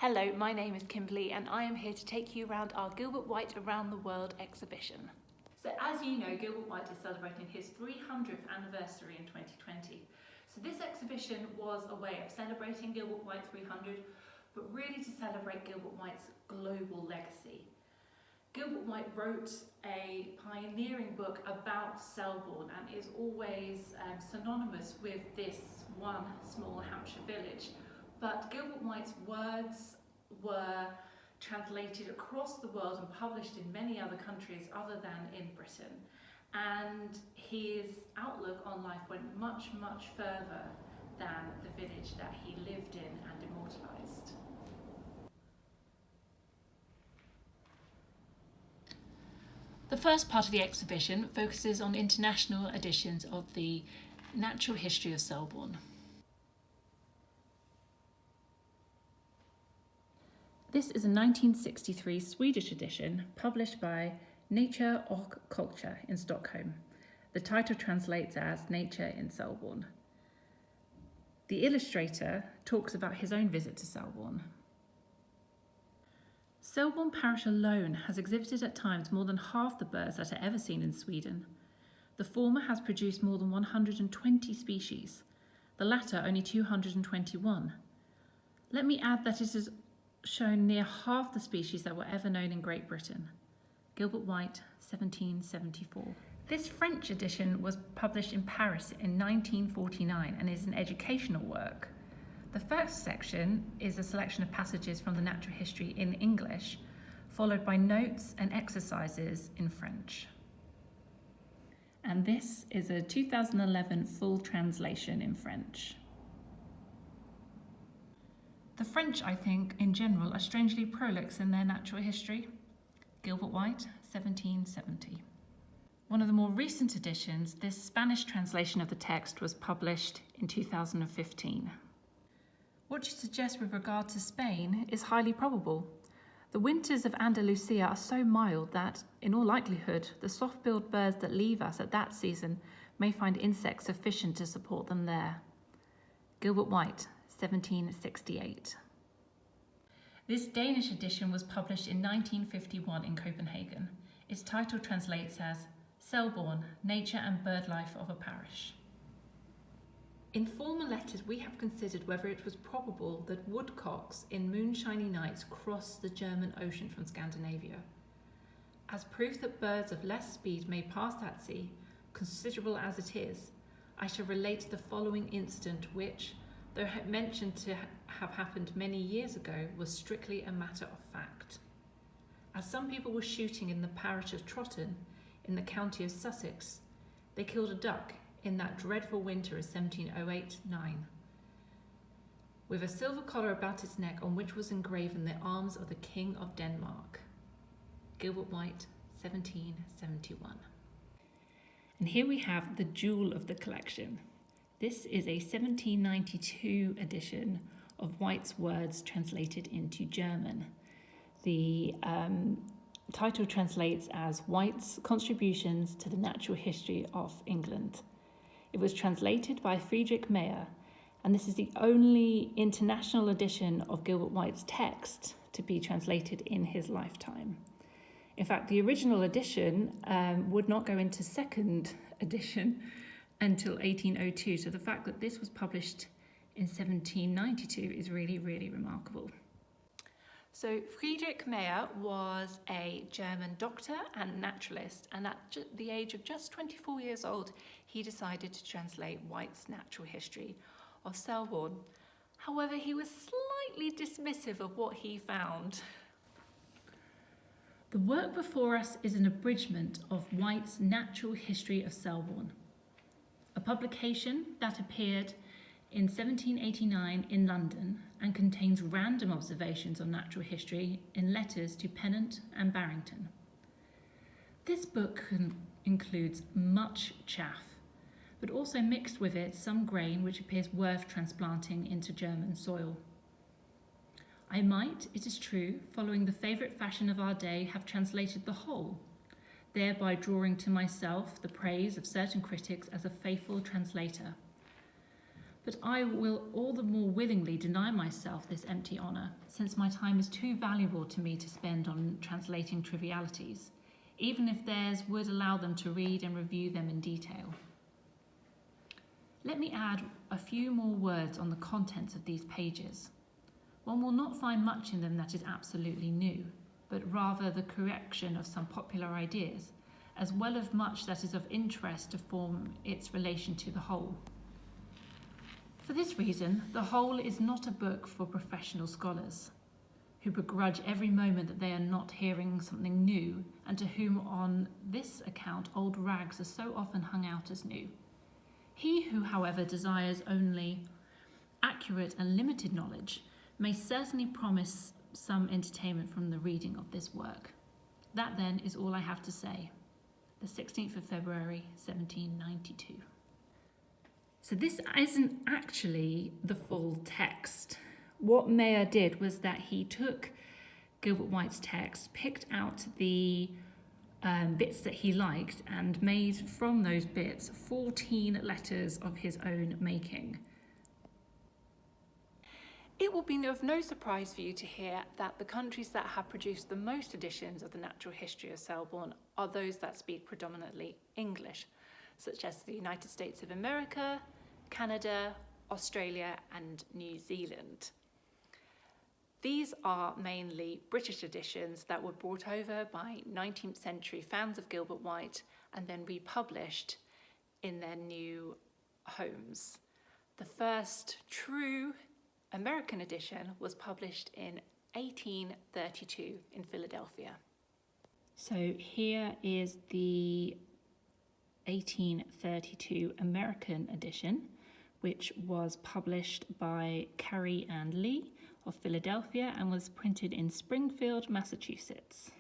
Hello, my name is Kimberly and I am here to take you around our Gilbert White Around the World exhibition. So as you know, Gilbert White is celebrating his 300th anniversary in 2020. So this exhibition was a way of celebrating Gilbert White 300, but really to celebrate Gilbert White's global legacy. Gilbert White wrote a pioneering book about Selborne and is always synonymous with this one small Hampshire village. But Gilbert White's words were translated across the world and published in many other countries other than in Britain. And his outlook on life went much, much further than the village that he lived in and immortalised. The first part of the exhibition focuses on international editions of the Natural History of Selborne. This is a 1963 Swedish edition published by Nature och Culture in Stockholm. The title translates as Nature in Selborne. The illustrator talks about his own visit to Selborne. Selborne parish alone has exhibited at times more than half the birds that are ever seen in Sweden. The former has produced more than 120 species, the latter only 221. Let me add that it has shown near half the species that were ever known in Great Britain. Gilbert White, 1774. This French edition was published in Paris in 1949 and is an educational work. The first section is a selection of passages from the natural history in English, followed by notes and exercises in French. And this is a 2011 full translation in French. The French, I think, in general, are strangely prolix in their natural history. Gilbert White, 1770. One of the more recent editions, this Spanish translation of the text was published in 2015. What you suggest with regard to Spain is highly probable. The winters of Andalusia are so mild that, in all likelihood, the soft-billed birds that leave us at that season may find insects sufficient to support them there. Gilbert White, 1768. This Danish edition was published in 1951 in Copenhagen. Its title translates as Selborne, Nature and Bird Life of a Parish. In former letters, we have considered whether it was probable that woodcocks in moonshiny nights crossed the German Ocean from Scandinavia. As proof that birds of less speed may pass that sea, considerable as it is, I shall relate the following incident which, though mentioned to have happened many years ago, was strictly a matter of fact. As some people were shooting in the parish of Trotton, in the county of Sussex, they killed a duck in that dreadful winter of 1708-9, with a silver collar about its neck on which was engraven the arms of the King of Denmark. Gilbert White, 1771. And here we have the jewel of the collection. This is a 1792 edition of White's words translated into German. The title translates as White's Contributions to the Natural History of England. It was translated by Friedrich Mayer, and this is the only international edition of Gilbert White's text to be translated in his lifetime. In fact, the original edition would not go into second edition until 1802, so the fact that this was published in 1792 is really, really remarkable. So Friedrich Mayer was a German doctor and naturalist, and at the age of just 24 years old, he decided to translate White's Natural History of Selborne. However, he was slightly dismissive of what he found. The work before us is an abridgment of White's Natural History of Selborne, a publication that appeared in 1789 in London and contains random observations on natural history in letters to Pennant and Barrington. This book includes much chaff, but also mixed with it some grain which appears worth transplanting into German soil. I might, it is true, following the favourite fashion of our day, have translated the whole, thereby drawing to myself the praise of certain critics as a faithful translator. but I will all the more willingly deny myself this empty honour, since my time is too valuable to me to spend on translating trivialities, even if theirs would allow them to read and review them in detail. Let me add a few more words on the contents of these pages. One will not find much in them that is absolutely new, but rather the correction of some popular ideas, as well as much that is of interest to form its relation to the whole. For this reason, the whole is not a book for professional scholars, who begrudge every moment that they are not hearing something new, and to whom on this account old rags are so often hung out as new. He who, however, desires only accurate and limited knowledge may certainly promise some entertainment from the reading of this work. That then is all I have to say. The 16th of February, 1792. So this isn't actually the full text. What Mayer did was that he took Gilbert White's text, picked out the bits that he liked, and made from those bits 14 letters of his own making. It will be of no surprise for you to hear that the countries that have produced the most editions of the Natural History of Selborne are those that speak predominantly English, such as the United States of America, Canada, Australia, and New Zealand. These are mainly British editions that were brought over by 19th century fans of Gilbert White and then republished in their new homes. The first true American edition was published in 1832 in Philadelphia. So here is the 1832 American edition, which was published by Carey and Lee of Philadelphia and was printed in Springfield, Massachusetts.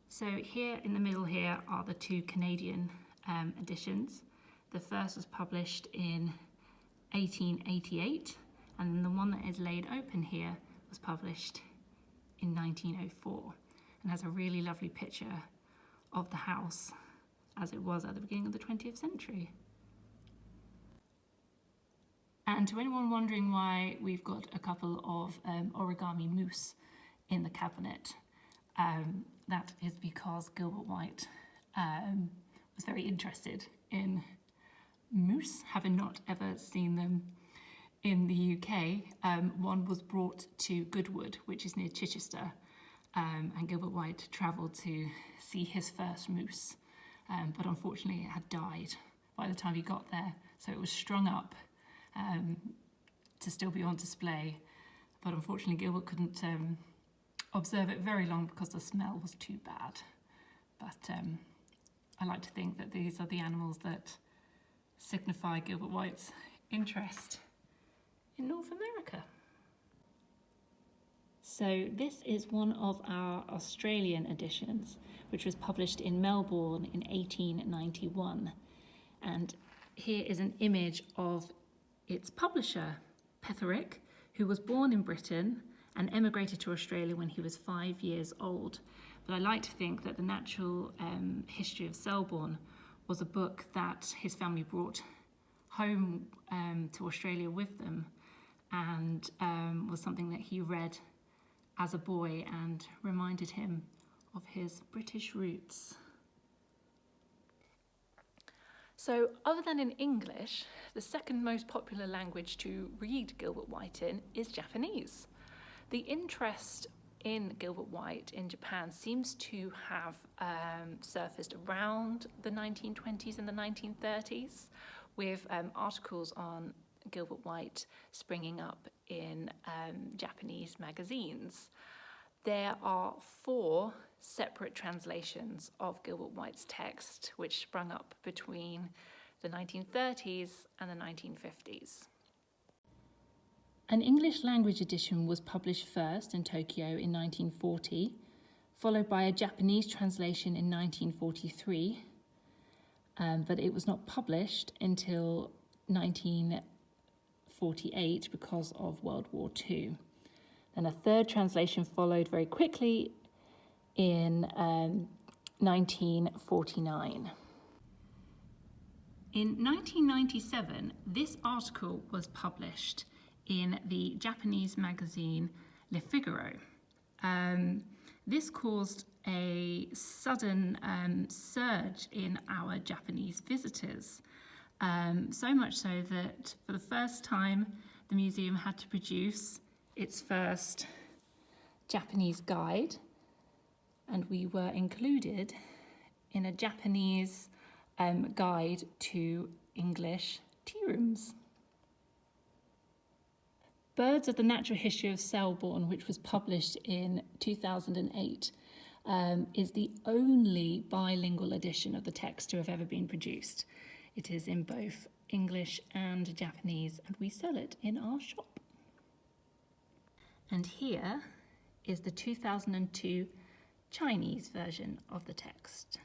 So here in the middle here are the two Canadian editions. The first was published in 1888, and then the one that is laid open here was published in 1904 and has a really lovely picture of the house as it was at the beginning of the 20th century. And to anyone wondering why we've got a couple of origami moose in the cabinet, that is because Gilbert White was very interested in moose, having not ever seen them in the UK. One was brought to Goodwood, which is near Chichester, and Gilbert White travelled to see his first moose, but unfortunately it had died by the time he got there, so it was strung up to still be on display, but unfortunately Gilbert couldn't observe it very long because the smell was too bad. But I like to think that these are the animals that signify Gilbert White's interest in North America. So this is one of our Australian editions, which was published in Melbourne in 1891. And here is an image of its publisher, Petherick, who was born in Britain and emigrated to Australia when he was 5 years old. But I like to think that the Natural History of Selborne was a book that his family brought home to Australia with them, and was something that he read as a boy and reminded him of his British roots. So, other than in English, the second most popular language to read Gilbert White in is Japanese. The interest in Gilbert White in Japan seems to have surfaced around the 1920s and the 1930s, with articles on Gilbert White springing up in Japanese magazines. There are 4 separate translations of Gilbert White's text, which sprung up between the 1930s and the 1950s. An English language edition was published first in Tokyo in 1940, followed by a Japanese translation in 1943, but it was not published until 1948 because of World War II. Then a third translation followed very quickly in 1949. In 1997, this article was published in the Japanese magazine Le Figaro. This caused a sudden surge in our Japanese visitors, so much so that for the first time the museum had to produce its first Japanese guide, and we were included in a Japanese guide to English tea rooms. Birds of the Natural History of Selborne, which was published in 2008, is the only bilingual edition of the text to have ever been produced. It is in both English and Japanese, and we sell it in our shop. And here is the 2002 Chinese version of the text.